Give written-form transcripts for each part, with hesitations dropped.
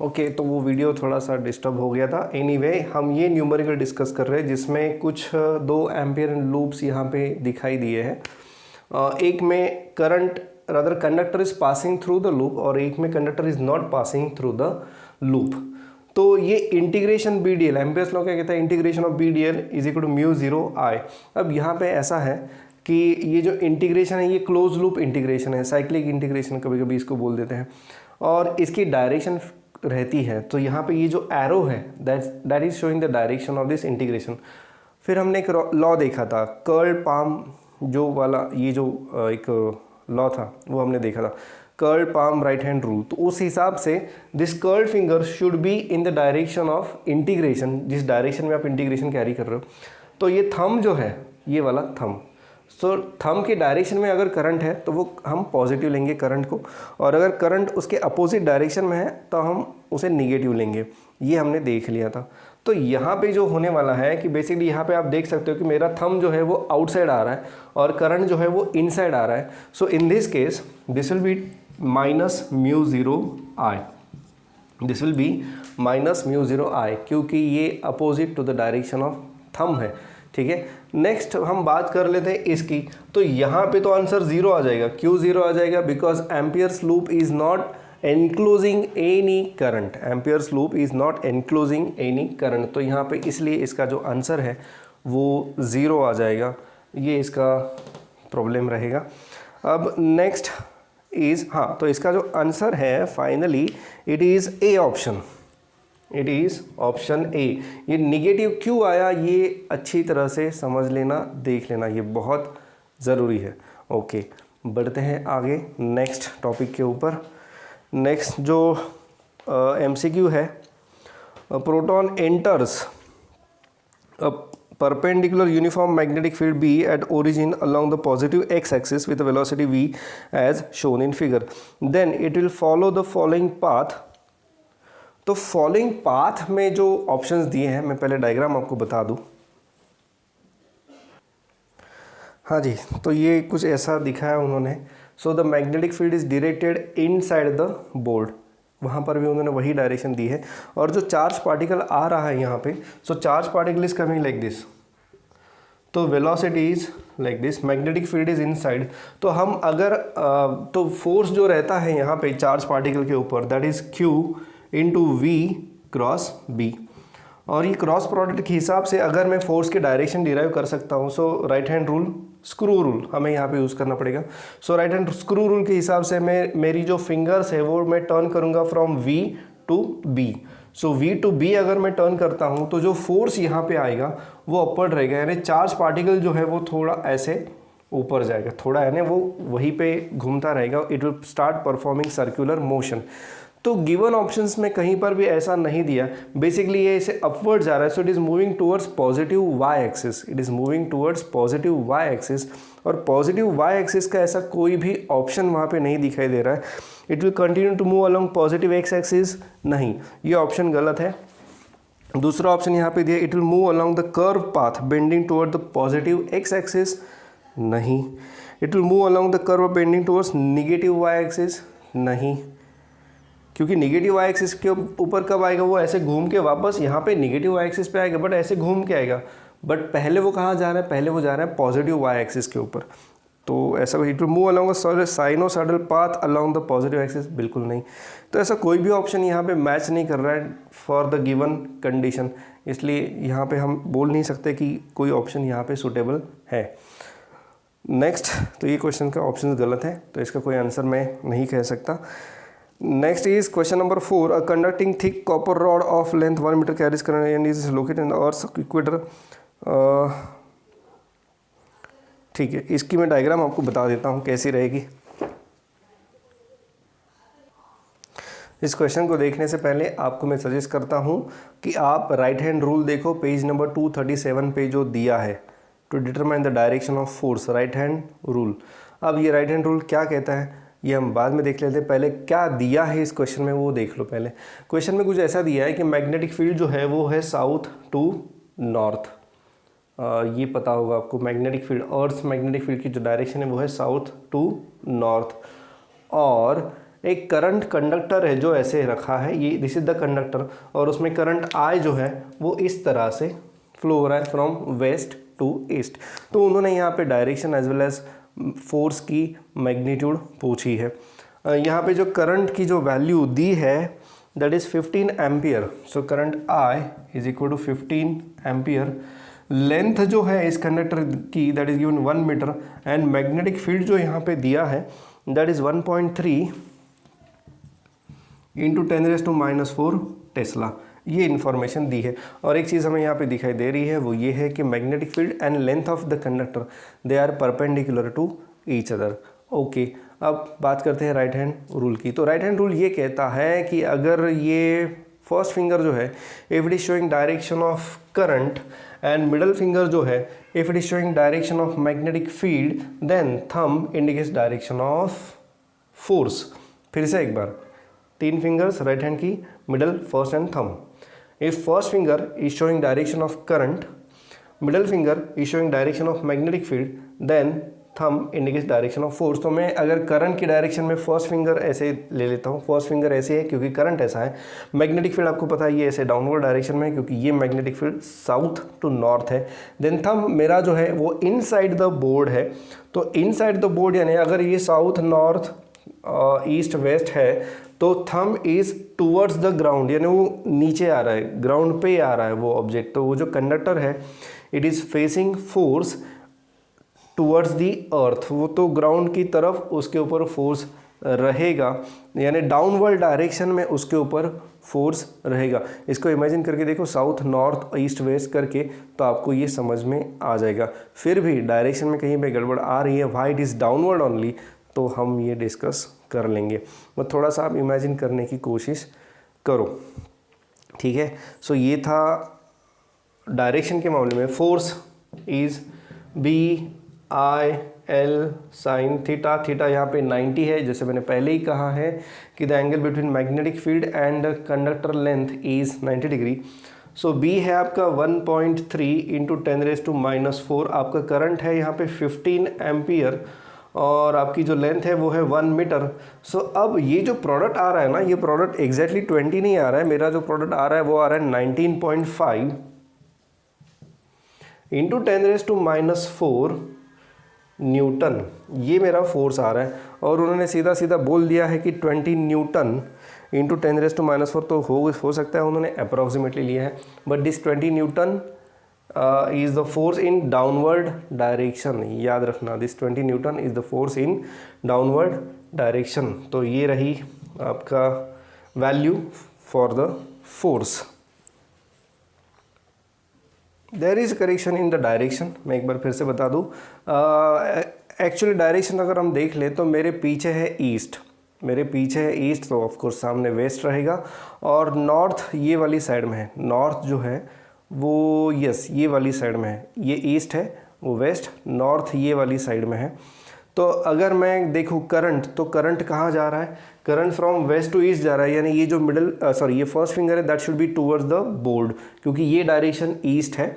Okay तो वो video थोड़ा सा डिस्टर्ब हो गया था। एनीवे हम ये न्यूमेरिकल डिस्कस कर रहे हैं जिसमें कुछ 2 एम्पियर लूप्स यहाँ पे दिखाई दिए हैं। एक में current rather conductor is passing through the loop और एक में conductor is not passing through the loop. तो ये integration B D L, ampere's law क्या कहता है, integration of B D L is equal to mu zero I. अब यहाँ पे ऐसा है कि ये जो इंटीग्रेशन है ये क्लोज लूप इंटीग्रेशन है, साइक्लिक इंटीग्रेशन कभी कभी इसको बोल देते हैं, और इसकी डायरेक्शन रहती है। तो यहाँ पे ये जो एरो है that is showing the direction of this integration. फिर हमने एक लॉ देखा था कर्ल पाम जो वाला, ये जो एक लॉ था वो हमने देखा था, curl palm right hand rule. तो उस हिसाब से this curl finger should be in the direction of integration, जिस डायरेक्शन में आप इंटीग्रेशन कैरी कर रहे हो। तो ये थंब जो है, ये वाला थंब, सो थंब के डायरेक्शन में अगर करंट है तो वो हम पॉजिटिव लेंगे करंट को, और अगर करंट उसके अपोजिट डायरेक्शन में है तो हम उसे निगेटिव लेंगे। ये हमने देख लिया था। तो यहाँ पे जो होने वाला है कि बेसिकली यहाँ पे आप देख सकते हो कि मेरा थंब जो है वो आउटसाइड आ रहा है और करंट जो है वो इनसाइड आ रहा है। So in this case this will be minus mu zero I, this will be minus mu zero I, क्योंकि ये opposite to the direction of thumb है। ठीक है, नेक्स्ट हम बात कर लेते हैं इसकी। तो यहाँ पे तो आंसर जीरो आ जाएगा। क्यों जीरो आ जाएगा? Because amperes loop is not enclosing any current, amperes loop is not enclosing any current. तो यहाँ पे इसलिए इसका जो आंसर है वो ज़ीरो आ जाएगा। ये इसका प्रॉब्लम रहेगा। अब नेक्स्ट इज, हाँ, तो इसका जो आंसर है finally it is A option, it is option A. ये निगेटिव क्यों आया ये अच्छी तरह से समझ लेना, देख लेना, ये बहुत ज़रूरी है। ओके, बढ़ते हैं आगे नेक्स्ट टॉपिक के ऊपर। नेक्स्ट जो एमसीक्यू है, proton enters a perpendicular uniform magnetic field B at origin along the positive x-axis with a velocity v as shown in figure. Then it will follow the following path. तो following path में जो options दिए हैं, मैं पहले diagram आपको बता दूं। हाँ जी, तो ये कुछ ऐसा दिखाया उन्होंने। So the magnetic field is directed inside the board, वहाँ पर भी उन्होंने वही डायरेक्शन दी है। और जो चार्ज पार्टिकल आ रहा है यहाँ पे, so charge particle is coming like this, तो velocity is like this, magnetic field is inside. तो हम अगर तो फोर्स जो रहता है यहाँ पे चार्ज पार्टिकल के ऊपर, that is Q into V cross B. और ये क्रॉस प्रोडक्ट के हिसाब से अगर मैं फोर्स के डायरेक्शन डिराइव कर सकता हूँ, so right hand rule, screw rule हमें यहाँ पे यूज़ करना पड़ेगा। So right hand screw rule के हिसाब से मैं मेरी जो फिंगर्स है वो मैं टर्न करूँगा from V to B. So V to B अगर मैं टर्न करता हूँ तो जो फोर्स यहाँ पे आएगा वो अपवर्ड रहेगा, यानी चार्ज पार्टिकल जो है वो थोड़ा ऐसे ऊपर जाएगा, थोड़ा यानी वो वहीं पे घूमता रहेगा। It will start performing circular motion. तो गिवन ऑप्शंस में कहीं पर भी ऐसा नहीं दिया, बेसिकली ये इसे अपवर्ड जा रहा है। So it is moving towards positive Y axis, it is moving towards positive Y axis. और पॉजिटिव वाई एक्सिस का ऐसा कोई भी ऑप्शन वहाँ पे नहीं दिखाई दे रहा है। It will continue to move along positive x axis, नहीं, ये ऑप्शन गलत है। दूसरा ऑप्शन यहाँ पे दिया, it will move along the curve path bending toward the positive x axis, नहीं। It will move along the curve bending towards negative y axis, नहीं, क्योंकि नेगेटिव वाई एक्सिस के ऊपर कब आएगा, वो ऐसे घूम के वापस यहाँ पे नेगेटिव वाई एक्सिस पे आएगा, बट ऐसे घूम के आएगा। बट पहले वो कहाँ जा रहा है, पहले वो जा रहा है पॉजिटिव वाई एक्सिस के ऊपर। तो ऐसा it will move along sinusoidal path along the positive axis, बिल्कुल नहीं। तो ऐसा कोई भी ऑप्शन यहाँ पे मैच नहीं कर रहा है फॉर द गिवन कंडीशन, इसलिए यहाँ पे हम बोल नहीं सकते कि कोई ऑप्शन यहाँ पे सूटेबल है। नेक्स्ट, तो ये क्वेश्चन का ऑप्शन गलत है, तो इसका कोई आंसर मैं नहीं कह सकता। Next is question number 4. A conducting thick copper rod of length 1 meter carries current and is located in the Earth's equator. ठीक है, इसकी मैं डायग्राम आपको बता देता हूँ कैसी रहेगी। इस क्वेश्चन को देखने से पहले आपको मैं सजेस्ट करता हूँ कि आप राइट हैंड रूल देखो, पेज नंबर 237 पे जो दिया है, to determine the direction of force, right hand rule. अब ये राइट हैंड रूल क्या कहता है ये हम बाद में देख लेते हैं, पहले क्या दिया है इस क्वेश्चन में वो देख लो। पहले क्वेश्चन में कुछ ऐसा दिया है कि मैग्नेटिक फील्ड जो है वो है साउथ टू नॉर्थ। ये पता होगा आपको, magnetic field, earth magnetic field की जो डायरेक्शन है वो है साउथ टू नॉर्थ। और एक करंट कंडक्टर है जो ऐसे रखा है, ये दिस इज द कंडक्टर, और उसमें करंट आई जो है वो इस तरह से फ्लो हो रहा है फ्रॉम वेस्ट टू ईस्ट। तो उन्होंने यहाँ पे direction as well as force की मैग्नीट्यूड पूछी है। यहाँ पे जो करंट की जो वैल्यू दी है that is 15 ampere. So current I is equal to 15 ampere. Length जो है इस कंडक्टर की that is given 1 metre and magnetic field जो यहाँ पे दिया है दैट इज 1.3 इंटू 10⁻⁴ टेस्ला। ये इन्फॉर्मेशन दी है। और एक चीज़ हमें यहाँ पे दिखाई दे रही है वो ये है कि magnetic field and length of the conductor they are perpendicular to each other. Okay, अब बात करते हैं राइट हैंड रूल की। तो राइट हैंड रूल ये कहता है कि अगर ये फर्स्ट फिंगर जो है if it is showing direction of current and middle finger जो है if it is showing direction of magnetic field then thumb indicates direction of force. फिर से एक बार, 3 फिंगर्स राइट हैंड की, middle, first and thumb. If first finger is showing direction of current, middle finger is showing direction of magnetic field, then thumb indicates direction of force. तो मैं अगर current की direction में first finger ऐसे ले लेता हूँ, फर्स्ट फिंगर ऐसे है क्योंकि करंट ऐसा है, मैग्नेटिक फील्ड आपको पता है ये ऐसे डाउनवर्ड डायरेक्शन में है क्योंकि ये magnetic field south to north है। देन थंब मेरा जो है वो इनसाइड द बोर्ड है। तो इनसाइड द बोर्ड यानी अगर ये साउथ नॉर्थ ईस्ट वेस्ट है तो thumb is towards the ground, यानी वो नीचे आ रहा है, ग्राउंड पे आ रहा है वो ऑब्जेक्ट। तो वो जो कंडक्टर है it is facing force towards the earth, वो तो ग्राउंड की तरफ उसके ऊपर फोर्स रहेगा, यानी डाउनवर्ड डायरेक्शन में उसके ऊपर फोर्स रहेगा। इसको इमेजिन करके देखो साउथ नॉर्थ ईस्ट वेस्ट करके, तो आपको ये समझ में आ जाएगा। फिर भी डायरेक्शन में कहीं पे गड़बड़ आ रही है, why it is downward only, तो हम ये डिस्कस कर लेंगे। वो थोड़ा सा आप इमेजिन करने की कोशिश करो, ठीक है। सो ये था डायरेक्शन के मामले में। Force is BI/L sin theta. Theta यहाँ पे 90 है, जैसे मैंने पहले ही कहा है कि the angle between magnetic field and conductor length is 90 degree. So B है आपका 1.3 इंटू 10⁻⁴। आपका करंट है यहाँ पे 15 एम्पियर और आपकी जो लेंथ है वो है 1 मीटर। सो अब ये जो प्रोडक्ट आ रहा है ना, ये प्रोडक्ट एग्जैक्टली 20 नहीं आ रहा है, मेरा जो प्रोडक्ट आ रहा है वो आ रहा है 19.5 इंटू 10⁻⁴ न्यूटन। ये मेरा फोर्स आ रहा है और उन्होंने सीधा सीधा बोल दिया है कि 20 न्यूटन इंटू 10⁻⁴। तो हो सकता है उन्होंने अप्रॉक्सीमेटली लिया है, but this 20 Newton is the force in downward direction। याद रखना, this 20 Newton is the force in downward direction। तो ये रही आपका value for the force. There is correction in the direction. मैं एक बार फिर से बता दूँ, एक्चुअली डायरेक्शन अगर हम देख ले तो मेरे पीछे है ईस्ट, मेरे पीछे है ईस्ट, तो ऑफकोर्स सामने वेस्ट रहेगा, और नॉर्थ ये वाली साइड में है, नॉर्थ जो है वो यस ये वाली साइड में है, ये ईस्ट है वो वेस्ट, नॉर्थ ये वाली साइड में है। तो अगर मैं देखूँ करंट, तो करंट कहाँ जा रहा है, current from west to east जा रहा है, यानी ये जो मिडल ये फर्स्ट फिंगर है that should be towards the board, क्योंकि ये डायरेक्शन ईस्ट है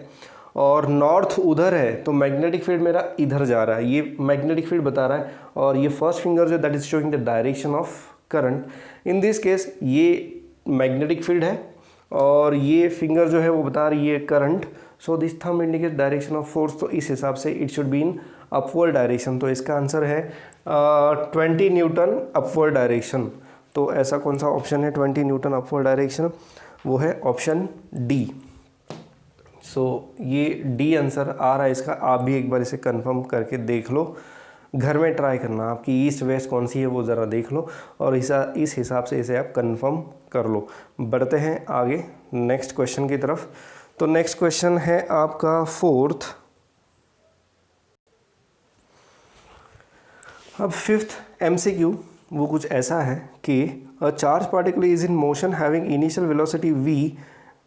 और नॉर्थ उधर है, तो मैग्नेटिक फील्ड मेरा इधर जा रहा है, ये मैग्नेटिक फील्ड बता रहा है। और ये फर्स्ट फिंगर जो that is showing the direction of current. In this case ये मैग्नेटिक फील्ड है और ये फिंगर जो है वो बता रही है current. So this thumb indicate direction of force, तो इस हिसाब से it should be in upward direction. तो इसका आंसर है 20 न्यूटन अपवर्ड डायरेक्शन। तो ऐसा कौन सा ऑप्शन है 20 न्यूटन अपवर्ड डायरेक्शन, वो है ऑप्शन डी। सो ये डी आंसर आ रहा है इसका। आप भी एक बार इसे कंफर्म करके देख लो, घर में ट्राई करना, आपकी ईस्ट वेस्ट कौन सी है वो ज़रा देख लो और इस हिसाब से इसे आप कंफर्म कर लो। बढ़ते हैं आगे नेक्स्ट क्वेश्चन की तरफ। तो नेक्स्ट क्वेश्चन है आपका 4th। अब 5th MCQ वो कुछ ऐसा है कि अ charge particle is in motion having initial velocity v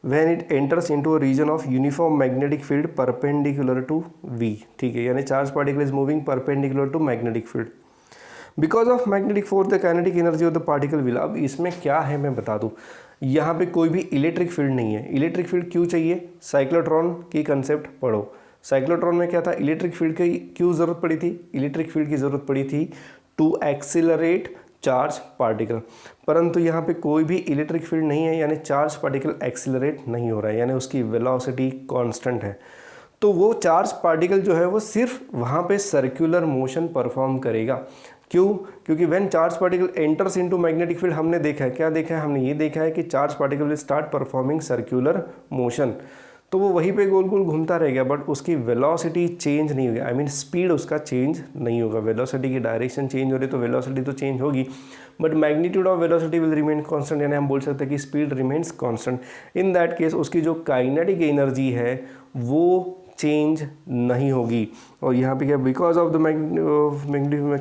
when it enters into a region of uniform magnetic field perpendicular to v। ठीक है, यानी charge particle is moving perpendicular to magnetic field. Because of magnetic force the kinetic energy of the particle will. अब इसमें क्या है मैं बता दूं, यहाँ पे कोई भी इलेक्ट्रिक फील्ड नहीं है। इलेक्ट्रिक फील्ड क्यों चाहिए, साइक्लोट्रॉन की कंसेप्ट पढ़ो। साइक्लोट्रॉन में क्या था, इलेक्ट्रिक फील्ड की क्यों ज़रूरत पड़ी थी, इलेक्ट्रिक फील्ड की ज़रूरत पड़ी थी टू एक्सिलरेट चार्ज पार्टिकल, परंतु यहाँ पे कोई भी इलेक्ट्रिक फील्ड नहीं है, यानी चार्ज पार्टिकल एक्सिलरेट नहीं हो रहा है, यानी उसकी वेलोसिटी कांस्टेंट है। तो वो चार्ज पार्टिकल जो है वो सिर्फ वहाँ पे सर्कुलर मोशन परफॉर्म करेगा। क्यों? क्योंकि when charge particle enters into magnetic field, हमने देखा है, क्या देखा है हमने, ये देखा है कि charge particle will start performing circular motion, तो वो वहीं पे गोल गोल घूमता रहेगा, बट उसकी वेलोसिटी चेंज नहीं होगी, आई मीन स्पीड उसका चेंज नहीं होगा। वेलोसिटी की डायरेक्शन चेंज हो रही तो वेलोसिटी तो चेंज होगी, but magnitude of velocity will remain constant, यानी हम बोल सकते हैं कि speed remains constant. In that case उसकी जो काइनेटिक एनर्जी है वो चेंज नहीं होगी। और यहाँ पे क्या, because of the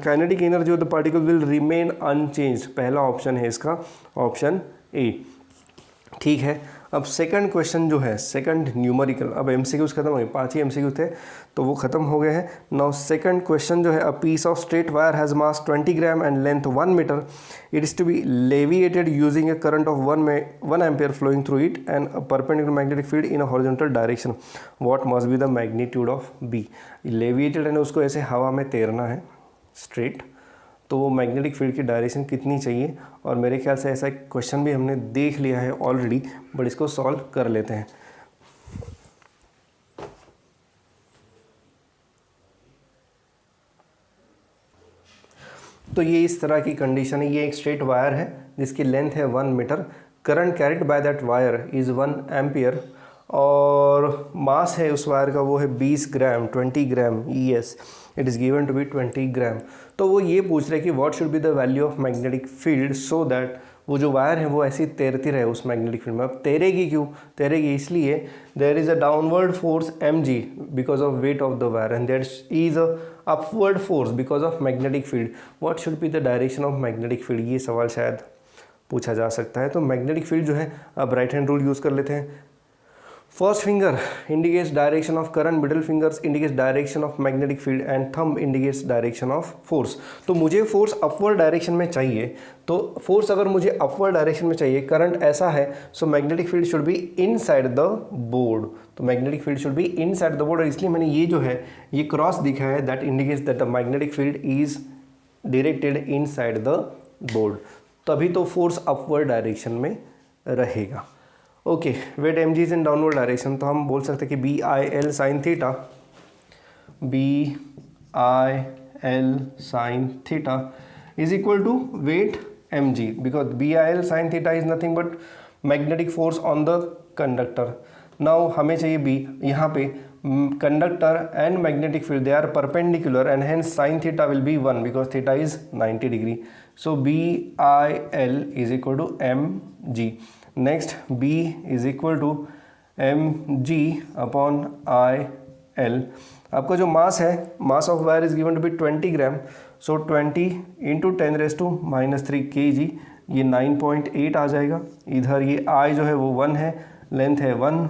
kinetic energy of the particle will remain unchange. पहला ऑप्शन है इसका, ऑप्शन ए। ठीक है, अब सेकंड क्वेश्चन जो है, सेकंड न्यूमेरिकल, अब एमसीक्यूज खत्म हो गए, 5 ही एमसीक्यू थे तो वो खत्म हो गए हैं। नाउ सेकंड क्वेश्चन जो है, a piece of straight wire has mass 20 gram and length 1 metre, it is to be levitated using a current of 1 ampere flowing through it and a perpendicular magnetic field in a horizontal direction, what must be the magnitude of B. Levitated यानी उसको ऐसे हवा में तैरना है straight, तो वो magnetic field की डायरेक्शन कितनी चाहिए। और मेरे ख्याल से ऐसा एक क्वेश्चन भी हमने देख लिया है ऑलरेडी, बट इसको सॉल्व कर लेते हैं। तो ये इस तरह की कंडीशन है, ये एक स्ट्रेट वायर है जिसकी लेंथ है 1 metre, current carried by that wire is 1 ampere, और मास है उस वायर का वो है 20 gram, 20 gram ES, it is given to be 20 gram. तो वो ये पूछ रहे हैं कि what should be the value of magnetic field so that वो जो वायर है वो ऐसी तैरती रहे उस मैग्नेटिक फील्ड में। अब तैरेगी क्यों? तैरेगी इसलिए there is a downward force mg because of weight of the wire and there is a upward force because of magnetic field. What should be the direction of magnetic field, ये सवाल शायद पूछा जा सकता है। तो मैग्नेटिक फील्ड जो है, अब राइट हैंड रूल यूज़ कर लेते हैं। First finger indicates direction of current, middle fingers indicates direction of magnetic field and thumb indicates direction of force. तो मुझे फोर्स अपवर्ड डायरेक्शन में चाहिए, तो फोर्स अगर मुझे अपवर्ड डायरेक्शन में चाहिए, करंट ऐसा है, so magnetic field should be inside the board. तो magnetic field should be inside the board, और इसलिए मैंने ये जो है ये क्रॉस दिखा है, that indicates that the magnetic field is directed inside the board, तभी तो फोर्स अपवर्ड डायरेक्शन में रहेगा। Okay, weight mg is in downward direction, तो हम बोल सकते हैं कि BIL sine theta, BIL sine theta is equal to weight mg, because BIL sine theta is nothing but magnetic force on the conductor. Now हमें चाहिए B, यहाँ पे conductor and magnetic field they are perpendicular and hence sine theta will be 1 because theta is 90 degree. So BIL is equal to mg। Next B is equal to mg upon IL। आपका जो mass है, mass of wire is given to be 20 gram, so 20 into 10⁻³ kg, ये 9.8 आ जाएगा। इधर ये I जो है वो 1 है, लेंथ है 1,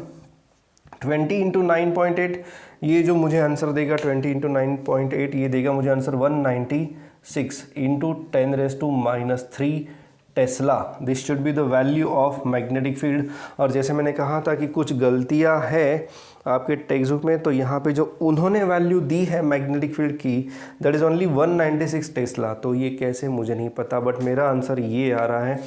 20 इंटू 9.8, ये जो मुझे आंसर देगा 20 इंटू 9.8, ये देगा मुझे answer 196 into 10⁻³ Tesla. This should be the value of magnetic field. और जैसे मैंने कहा था कि कुछ गलतियां हैं आपके टेक्स्ट बुक में, तो यहाँ पे जो उन्होंने वैल्यू दी है मैग्नेटिक फील्ड की, दैट इज़ ओनली 196 टेस्ला। तो ये कैसे मुझे नहीं पता, बट मेरा आंसर ये आ रहा है,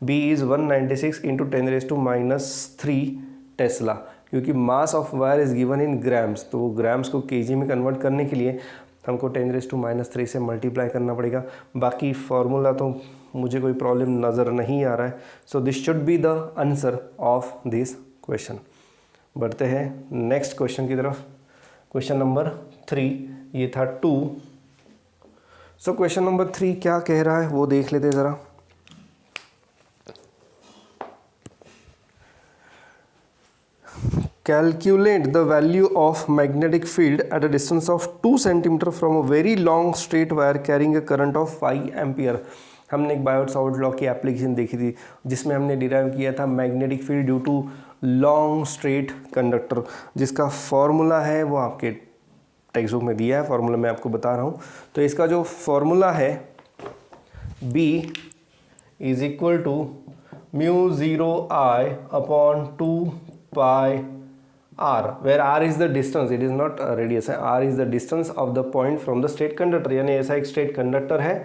B इज़ 196 इंटू 10⁻³ टेस्ला, क्योंकि मास of wire is given in grams, तो ग्राम्स को केजी में कन्वर्ट करने के लिए हमको 10⁻³ से मल्टीप्लाई करना पड़ेगा। बाकी फार्मूला तो मुझे कोई प्रॉब्लम नज़र नहीं आ रहा है। So this should be the answer of this question. बढ़ते हैं नेक्स्ट क्वेश्चन की तरफ। क्वेश्चन नंबर 3, ये था 2। सो क्वेश्चन नंबर 3 क्या कह रहा है वो देख लेते हैं ज़रा। Calculate the value of magnetic field at a distance of 2 cm from a very long straight wire carrying a current of 5 ampere। हमने एक बायोट-सावर्ट लॉ की एप्लीकेशन देखी थी जिसमें हमने डिराइव किया था magnetic field due to long straight conductor, जिसका फॉर्मूला है वो आपके टेक्स्ट बुक में दिया है, फॉर्मूला मैं आपको बता रहा हूँ। तो इसका जो फॉर्मूला है B is equal to μ0I upon 2 pi r, where r is the distance, it is not radius है, r is the distance of the point from the straight conductor। यानी ऐसा एक स्ट्रेट कंडक्टर है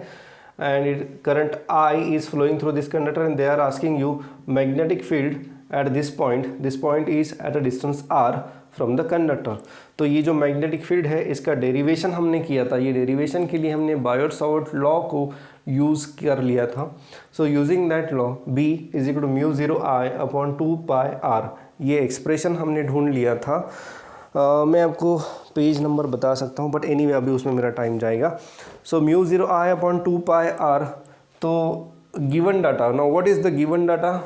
and current I is flowing through this conductor, and they are asking you magnetic field at this point is at a distance r from the conductor. तो ये जो magnetic field है इसका derivation हमने किया था, ये डेरिवेशन के लिए हमने बायोट-सावर्ट लॉ को यूज़ कर लिया था. So using that law B is equal to mu 0 I upon 2 pi r, ये एक्सप्रेशन हमने ढूंढ लिया था. मैं आपको पेज नंबर बता सकता हूँ बट एनीवे अभी उसमें मेरा टाइम जाएगा. So mu 0 I upon 2 pi r. तो given data, now what is the given data?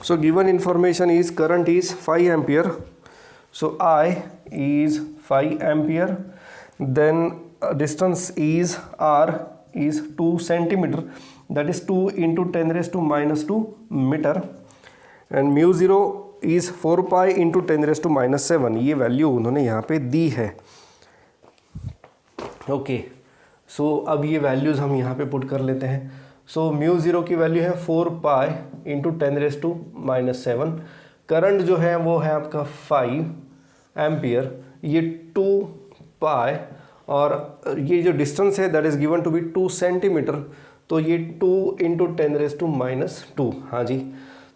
So given information is current is 5 ampere. So I is 5 ampere, then distance is r is 2 centimeter, that is 2 into 10 raised to minus 2 meter, and mu 0 is 4 pi into 10 raised to minus 7. ये value उन्होंने यहाँ पे दी है. Okay, सो अब ये values हम यहाँ पे पुट कर लेते हैं. सो म्यू 0 की वैल्यू है 4 pi into 10 raise to minus 7. Current जो है वो है आपका 5 एम्पियर, ये 2 पाई, और ये जो डिस्टेंस है that is given to be 2 centimetre. तो ये 2 इंटू 10 रेज टू माइनस 2. हाँ जी,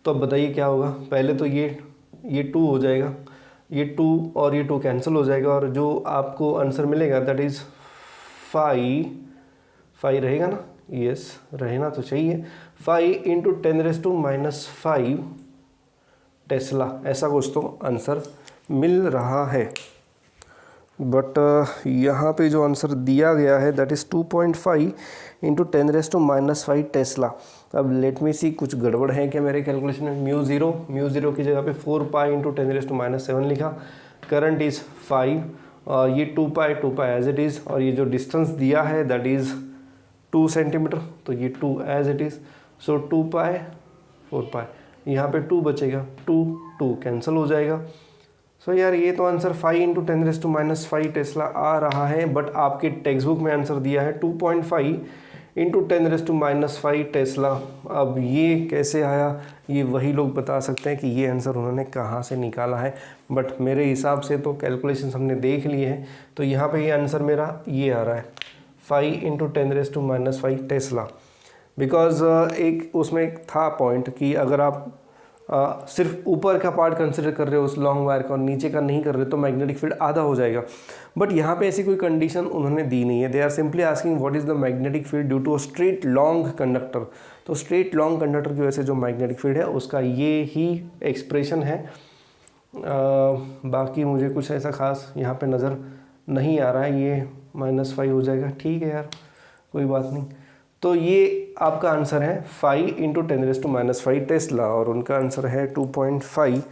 तो अब बताइए क्या होगा. पहले तो ये 2 हो जाएगा, ये 2 और ये 2 कैंसिल हो जाएगा, और जो आपको आंसर मिलेगा दैट इज़ 5 रहेगा ना. यस, रहना तो चाहिए. 5 into 10 raise to minus 5 tesla, ऐसा कुछ तो आंसर मिल रहा है. बट यहाँ पे जो आंसर दिया गया है that is 2.5 into 10 raise to minus 5 tesla. अब लेट मी सी, कुछ गड़बड़ है क्या मेरे कैलकुलेशन में. म्यू ज़ीरो की जगह पे 4 pi into 10 raise to minus 7 लिखा. करंट इज़ 5, और ये 2 पाई एज इट इज़, और ये जो डिस्टेंस दिया है दैट इज़ 2 सेंटीमीटर, तो ये 2 एज इट इज़. सो 2 पाई 4 पाई, यहाँ पे 2 बचेगा, 2 कैंसिल हो जाएगा. सो यार ये तो answer 5 into 10 raise to minus 5 tesla आ रहा है. बट आपके टेक्स्ट बुक में आंसर दिया है 2.5 into 10 raise to minus 5 tesla. अब ये कैसे आया, ये वही लोग बता सकते हैं कि ये आंसर उन्होंने कहाँ से निकाला है. बट मेरे हिसाब से तो कैलकुलेशन हमने देख लिए हैं, तो यहाँ पे ये आंसर मेरा ये आ रहा है 5 into 10 raise to minus 5 tesla. Because एक उसमें था पॉइंट कि अगर आप सिर्फ ऊपर का पार्ट कंसिडर कर रहे हो उस लॉन्ग वायर का और नीचे का नहीं कर रहे तो मैग्नेटिक फील्ड आधा हो जाएगा. बट यहाँ पे ऐसी कोई कंडीशन उन्होंने दी नहीं है. They are simply asking what is the magnetic field due to a straight long conductor. तो स्ट्रेट लॉन्ग कंडक्टर की वजह से जो मैग्नेटिक फील्ड है उसका ये ही एक्सप्रेशन है. बाकी मुझे कुछ ऐसा खास यहाँ पे नज़र नहीं आ रहा है. ये -5 हो जाएगा, ठीक है यार, कोई बात नहीं. तो ये आपका आंसर है 5 into 10 raise to minus 5 tesla, और उनका आंसर है 2.5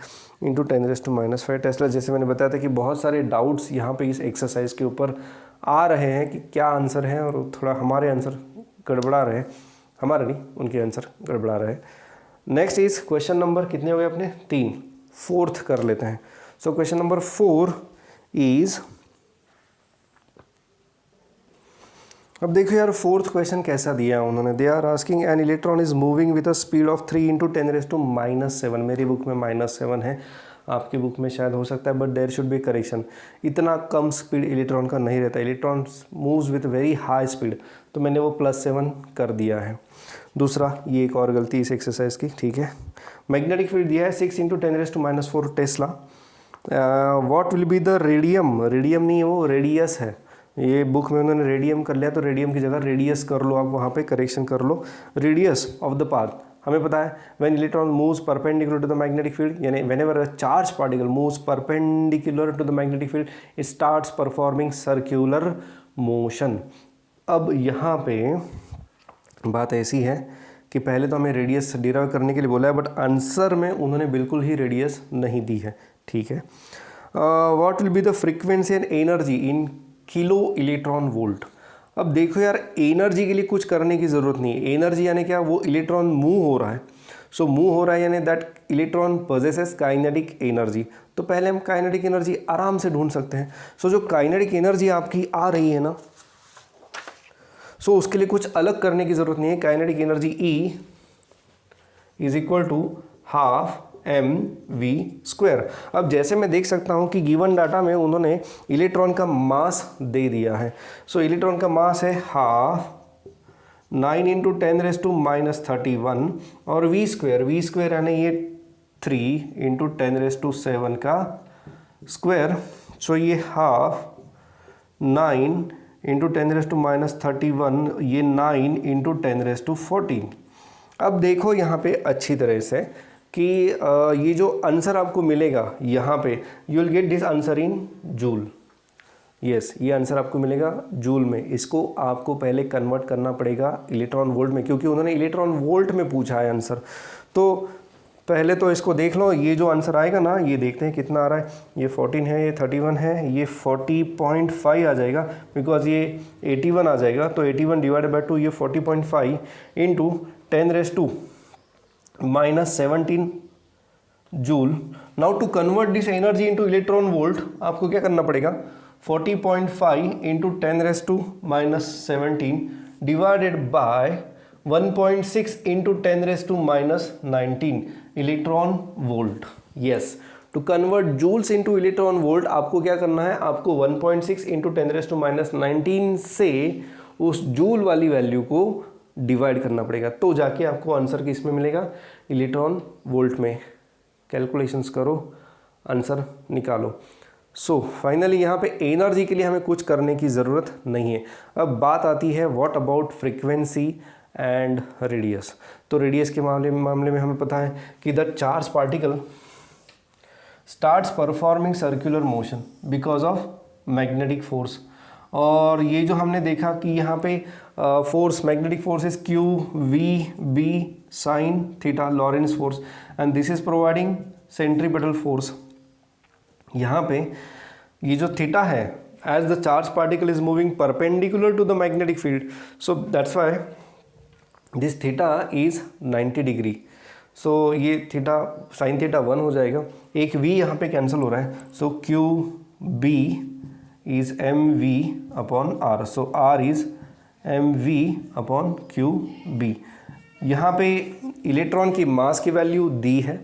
into 10 raise to minus 5 tesla. जैसे मैंने बताया था कि बहुत सारे डाउट्स यहाँ पे इस एक्सरसाइज के ऊपर आ रहे हैं कि क्या आंसर है, और थोड़ा हमारे आंसर गड़बड़ा रहे, हमारे नहीं उनके आंसर गड़बड़ा रहे. नेक्स्ट इज क्वेश्चन नंबर कितने हो गए अपने, 3. 4th कर लेते हैं. सो क्वेश्चन नंबर 4 इज़, अब देखो यार 4th क्वेश्चन कैसा दिया है उन्होंने. They are asking an electron is moving with a speed of 3 into 10 raise to minus 7. मेरी बुक में -7 है, आपकी बुक में शायद हो सकता है, but there should be correction. इतना कम स्पीड इलेक्ट्रॉन का नहीं रहता, electron moves with very high speed, तो मैंने वो +7 कर दिया है. दूसरा, ये एक और गलती इस एक्सरसाइज की, ठीक है. मैग्नेटिक फील्ड दिया है 6 into 10 raise to minus 4 tesla. What will be the radium, radium नहीं है वो रेडियस है. ये बुक में उन्होंने रेडियम कर लिया, तो रेडियम की जगह रेडियस कर लो, आप वहाँ पे करेक्शन कर लो. रेडियस ऑफ द पाथ हमें पता है, when electron moves perpendicular to the magnetic field, यानी whenever a charge particle moves perpendicular to the magnetic field it starts performing circular motion. अब यहाँ पे बात ऐसी है कि पहले तो हमें रेडियस डिराइव करने के लिए बोला है, बट आंसर में उन्होंने बिल्कुल ही रेडियस नहीं दी है, ठीक है. What will be the frequency and energy in kilo electron volt. अब देखो यार, एनर्जी के लिए कुछ करने की ज़रूरत नहीं है. एनर्जी यानी क्या, वो इलेक्ट्रॉन मूव हो रहा है. सो मूव हो रहा है यानी that electron possesses kinetic energy. तो पहले हम काइनेटिक एनर्जी आराम से ढूंढ सकते हैं. सो जो काइनेटिक एनर्जी आपकी आ रही है ना, सो उसके लिए कुछ अलग करने की ज़रूरत नहीं है. Kinetic energy E is equal to ½ mv². अब जैसे मैं देख सकता हूँ कि गिवन डाटा में उन्होंने इलेक्ट्रॉन का मास दे दिया है. सो इलेक्ट्रॉन का मास है ½ 9 इंटू 10⁻⁻31 और वी स्क्वायर यानी ये 3 इंटू 10⁻⁷ का स्क्वायर, सो ये हाफ 9 इंटू 10⁻⁻31, ये 9 इंटू 10⁻14। अब देखो यहाँ पे अच्छी तरह से कि ये जो आंसर आपको मिलेगा यहाँ पे, you will get this answer in joule. Yes, ये आंसर आपको मिलेगा जूल में। इसको आपको पहले कन्वर्ट करना पड़ेगा इलेक्ट्रॉन वोल्ट में, क्योंकि उन्होंने इलेक्ट्रॉन वोल्ट में पूछा है आंसर। तो पहले तो इसको देख लो, ये जो आंसर आएगा ना, ये देखते हैं कितना आ रहा है। ये 14 है, ये 31 है, ये 40.5 आ जाएगा, बिकॉज ये 81 आ जाएगा। तो 81 डिवाइडेड बाई 2, ये 40.5 into 10⁻⁻17 joule. Now to convert this energy into electron volt, आपको क्या करना पड़ेगा, 40.5 into 10⁻⁻17 divided by 1.6 into 10⁻⁻19 electron volt. Yes, to convert joules into electron volt आपको क्या करना है, आपको 1.6 इंटू 10⁻⁻19 से उस जूल वाली वैल्यू को डिवाइड करना पड़ेगा, तो जाके आपको आंसर किस में मिलेगा, इलेक्ट्रॉन वोल्ट में। कैलकुलेशंस करो, आंसर निकालो। सो फाइनली यहाँ पे एनर्जी के लिए हमें कुछ करने की ज़रूरत नहीं है। अब बात आती है what about frequency and radius. तो रेडियस के मामले में हमें पता है कि the charge particle starts performing circular motion because of magnetic force. और ये जो हमने देखा कि यहाँ पे force, magnetic force is Q V B sin theta, Lorentz force, and this is providing centripetal force. यहाँ पे ये जो थीटा है, as the charge particle is moving perpendicular to the magnetic field, so that's why this theta is 90 degree. So ये theta, sine theta 1 हो जाएगा, एक v यहाँ पे कैंसिल हो रहा है, so q B is m v upon r, so r is m v upon q B. यहाँ पे इलेक्ट्रॉन की मास की वैल्यू दी है,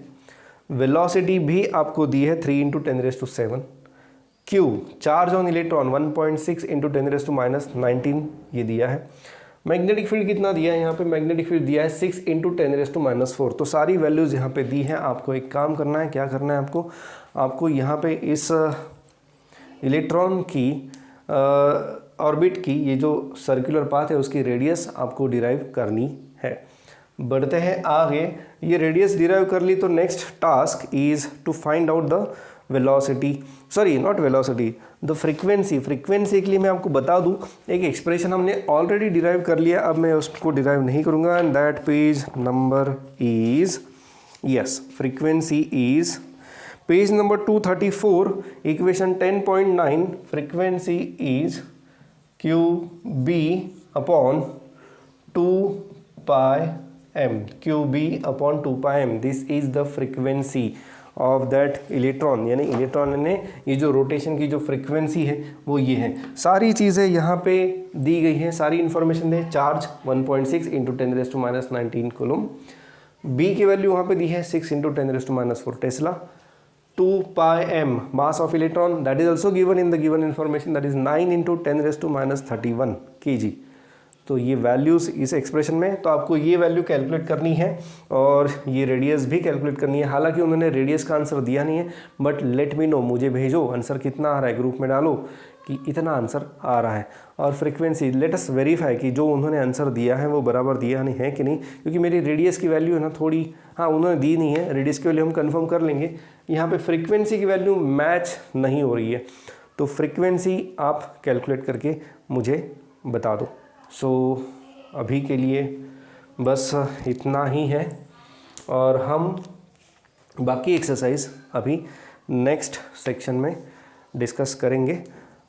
वेलोसिटी भी आपको दी है 3 into 10⁻⁷, Q charge on electron 1.6 into 10⁻⁻19 ये दिया है। मैग्नेटिक फील्ड कितना दिया है, यहाँ पे मैग्नेटिक फील्ड दिया है 6 इंटू 10⁻�4। तो सारी वैल्यूज़ यहाँ पे दी हैं। आपको एक काम करना है, क्या करना है आपको यहाँ पे इस इलेक्ट्रॉन की ऑर्बिट की ये जो सर्कुलर पाथ है उसकी रेडियस आपको डिराइव करनी है। बढ़ते हैं आगे, ये रेडियस डिराइव कर ली तो next task is to find out the velocity, sorry not velocity, the frequency. Frequency के लिए मैं आपको बता दूं, एक एक्सप्रेशन हमने ऑलरेडी डिराइव कर लिया, अब मैं उसको डिराइव नहीं करूंगा, and that page number is, yes, frequency is page number 234, equation 10.9, frequency is Q B upon 2πm, Q B upon 2πm, this is the frequency of that electron. यानी electron ने ये जो रोटेशन की जो frequency है वो ये है। सारी चीज़ें यहाँ पे दी गई हैं, सारी इन्फॉर्मेशन दे। चार्ज 1.6 इंटू 10⁻⁻19 कूलम, बी की वैल्यू वहाँ पे दी है 6 into 10⁻⁴ Tesla, 2πm mass of electron, that is also given in the given information, that is 9 into 10⁻31 kg। तो ये वैल्यूज़ इस एक्सप्रेशन में, तो आपको ये वैल्यू कैलकुलेट करनी है और ये रेडियस भी कैलकुलेट करनी है। हालांकि उन्होंने रेडियस का आंसर दिया नहीं है, बट लेट मी नो, मुझे भेजो आंसर कितना आ रहा है, ग्रुप में डालो कि इतना आंसर आ रहा है। और फ्रीक्वेंसी लेट अस वेरीफाई कि जो उन्होंने आंसर दिया है वो बराबर दिया नहीं है कि नहीं, क्योंकि मेरी रेडियस की वैल्यू है ना थोड़ी, हाँ उन्होंने दी नहीं है, रेडियस की वैल्यू हम कंफर्म कर लेंगे। यहाँ पे फ्रीक्वेंसी की वैल्यू मैच नहीं हो रही है, तो फ्रीक्वेंसी आप कैलकुलेट करके मुझे बता दो। सो अभी के लिए बस इतना ही है, और हम बाकी एक्सरसाइज अभी नेक्स्ट सेक्शन में डिस्कस करेंगे,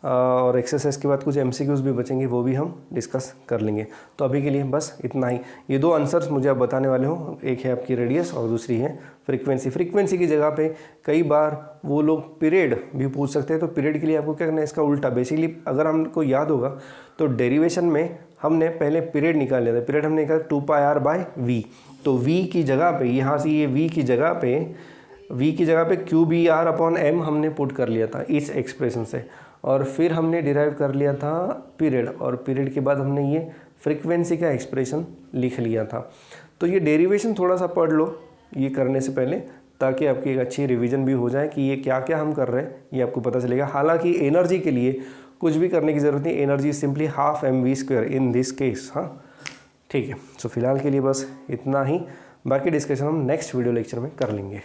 और एक्सरसाइज के बाद कुछ एमसीक्यूज भी बचेंगे, वो भी हम डिस्कस कर लेंगे। तो अभी के लिए बस इतना ही। ये दो आंसर्स मुझे आप बताने वाले हो, एक है आपकी रेडियस और दूसरी है फ्रीक्वेंसी। फ्रीक्वेंसी की जगह पे कई बार वो लोग पीरियड भी पूछ सकते हैं, तो पीरियड के लिए आपको क्या करना है, इसका उल्टा। बेसिकली अगर हमको याद होगा तो डेरिवेशन में हमने पहले पीरियड निकाल लिया था, पीरियड हमने निकाला 2πr/v, तो v की जगह पे, यहाँ से ये v की जगह पे QBr/m हमने पुट कर लिया था इस एक्सप्रेशन से, और फिर हमने डिराइव कर लिया था पीरियड, और पीरियड के बाद हमने ये फ्रीक्वेंसी का एक्सप्रेशन लिख लिया था। तो ये डेरिवेशन थोड़ा सा पढ़ लो ये करने से पहले, ताकि आपकी एक अच्छी रिवीजन भी हो जाए कि ये क्या क्या हम कर रहे हैं, ये आपको पता चलेगा। हालांकि एनर्जी के लिए कुछ भी करने की ज़रूरत नहीं, energy simply half mv² in this case. हाँ ठीक है, सो फिलहाल के लिए बस इतना ही, बाकी डिस्कशन हम नेक्स्ट वीडियो लेक्चर में कर लेंगे।